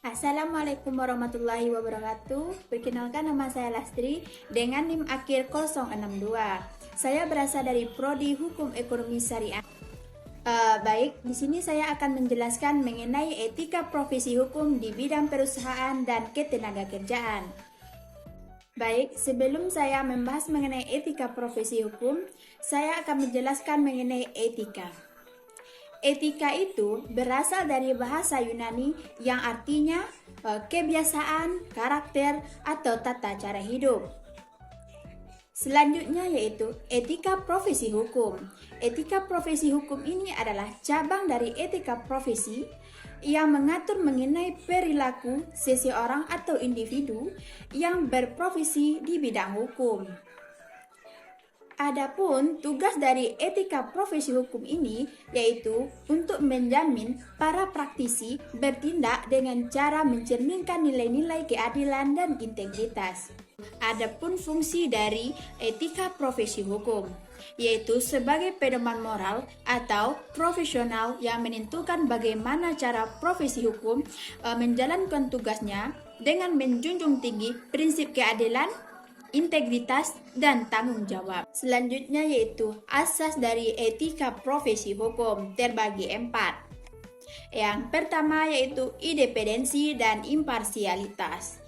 Assalamualaikum warahmatullahi wabarakatuh. Perkenalkan, nama saya Lastri dengan NIM akhir 062. Saya berasal dari Prodi Hukum Ekonomi Syariah. Baik, di sini saya akan menjelaskan mengenai etika profesi hukum di bidang perusahaan dan ketenagakerjaan. Baik, sebelum saya membahas mengenai etika profesi hukum, saya akan menjelaskan mengenai etika. Etika itu berasal dari bahasa Yunani yang artinya kebiasaan, karakter, atau tata cara hidup. Selanjutnya yaitu etika profesi hukum. Etika profesi hukum ini adalah cabang dari etika profesi yang mengatur mengenai perilaku seseorang atau individu yang berprofesi di bidang hukum. Adapun tugas dari etika profesi hukum ini yaitu untuk menjamin para praktisi bertindak dengan cara mencerminkan nilai-nilai keadilan dan integritas. Adapun fungsi dari etika profesi hukum yaitu sebagai pedoman moral atau profesional yang menentukan bagaimana cara profesi hukum menjalankan tugasnya dengan menjunjung tinggi prinsip keadilan, integritas, dan tanggung jawab. Selanjutnya yaitu asas dari etika profesi hukum terbagi 4. Yang pertama yaitu independensi dan imparsialitas.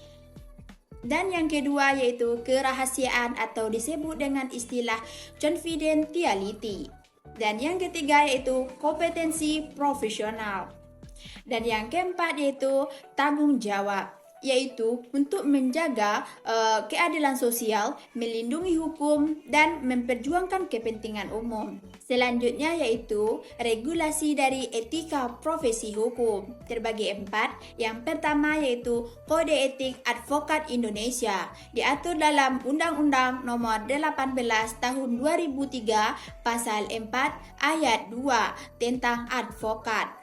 Dan yang kedua yaitu kerahasiaan atau disebut dengan istilah confidentiality. Dan yang ketiga yaitu kompetensi profesional. Dan yang keempat yaitu tanggung jawab, yaitu untuk menjaga keadilan sosial, melindungi hukum, dan memperjuangkan kepentingan umum. Selanjutnya yaitu regulasi dari etika profesi hukum terbagi 4. Yang pertama yaitu Kode Etik Advokat Indonesia, diatur dalam Undang-Undang Nomor 18 Tahun 2003 Pasal 4 Ayat 2 tentang advokat.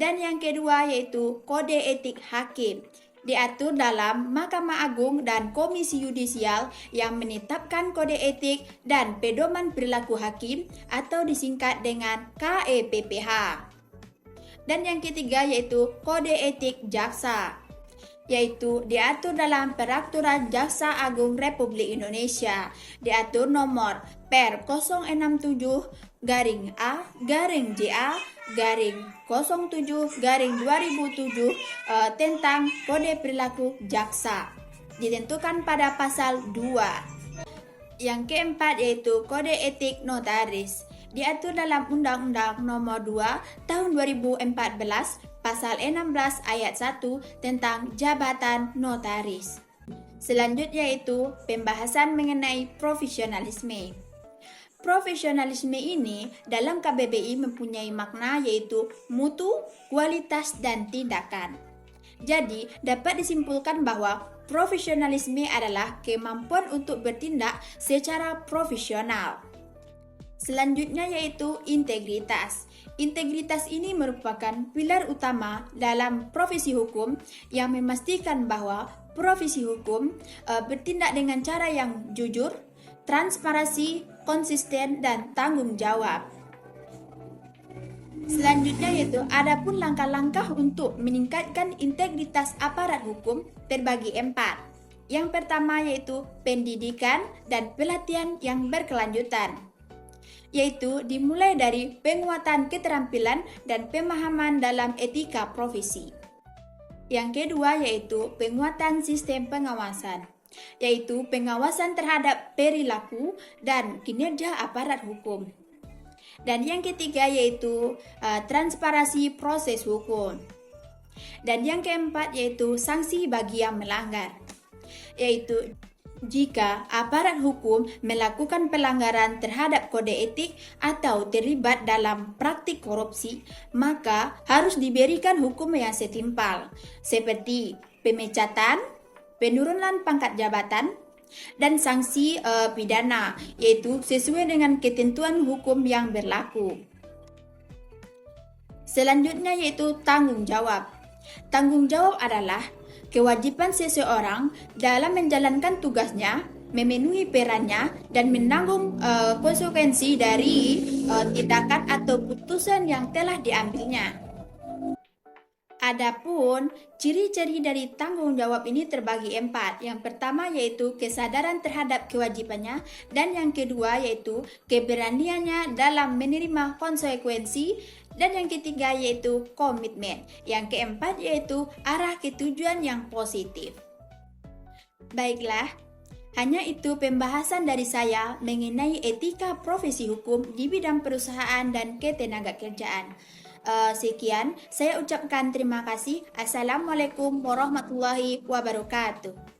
Dan yang kedua yaitu Kode Etik Hakim, diatur dalam Mahkamah Agung dan Komisi Yudisial yang menetapkan kode etik dan pedoman perilaku hakim atau disingkat dengan KEPPH. Dan yang ketiga yaitu Kode Etik Jaksa, yaitu diatur dalam Peraturan Jaksa Agung Republik Indonesia, diatur nomor Per 067-A-JA-07-2007 tentang kode perilaku jaksa, ditentukan pada pasal 2. Yang keempat yaitu Kode Etik Notaris, diatur dalam Undang-Undang Nomor 2 Tahun 2014 Pasal 16 Ayat 1 tentang jabatan notaris. Selanjutnya yaitu pembahasan mengenai profesionalisme. Profesionalisme ini dalam KBBI mempunyai makna yaitu mutu, kualitas, dan tindakan. Jadi, dapat disimpulkan bahwa profesionalisme adalah kemampuan untuk bertindak secara profesional. Selanjutnya yaitu integritas. Integritas ini merupakan pilar utama dalam profesi hukum yang memastikan bahwa profesi hukum bertindak dengan cara yang jujur, transparansi, konsisten, dan tanggung jawab. Selanjutnya yaitu adapun langkah-langkah untuk meningkatkan integritas aparat hukum terbagi 4. Yang pertama yaitu pendidikan dan pelatihan yang berkelanjutan, yaitu dimulai dari penguatan keterampilan dan pemahaman dalam etika profesi. Yang kedua yaitu penguatan sistem pengawasan, yaitu pengawasan terhadap perilaku dan kinerja aparat hukum. Dan yang ketiga yaitu transparansi proses hukum. Dan yang keempat yaitu sanksi bagi yang melanggar, yaitu jika aparat hukum melakukan pelanggaran terhadap kode etik atau terlibat dalam praktik korupsi, maka harus diberikan hukum yang setimpal, seperti pemecatan, penurunan pangkat jabatan, dan sanksi pidana, yaitu sesuai dengan ketentuan hukum yang berlaku. Selanjutnya yaitu tanggung jawab. Tanggung jawab adalah kewajiban seseorang dalam menjalankan tugasnya, memenuhi perannya, dan menanggung konsekuensi dari tindakan atau putusan yang telah diambilnya. Adapun ciri-ciri dari tanggung jawab ini terbagi 4. Yang pertama yaitu kesadaran terhadap kewajibannya, dan yang kedua yaitu keberaniannya dalam menerima konsekuensi, dan yang ketiga yaitu komitmen. Yang keempat yaitu arah ke tujuan yang positif. Baiklah, hanya itu pembahasan dari saya mengenai etika profesi hukum di bidang perusahaan dan ketenagakerjaan. Sekian, saya ucapkan terima kasih. Assalamualaikum warahmatullahi wabarakatuh.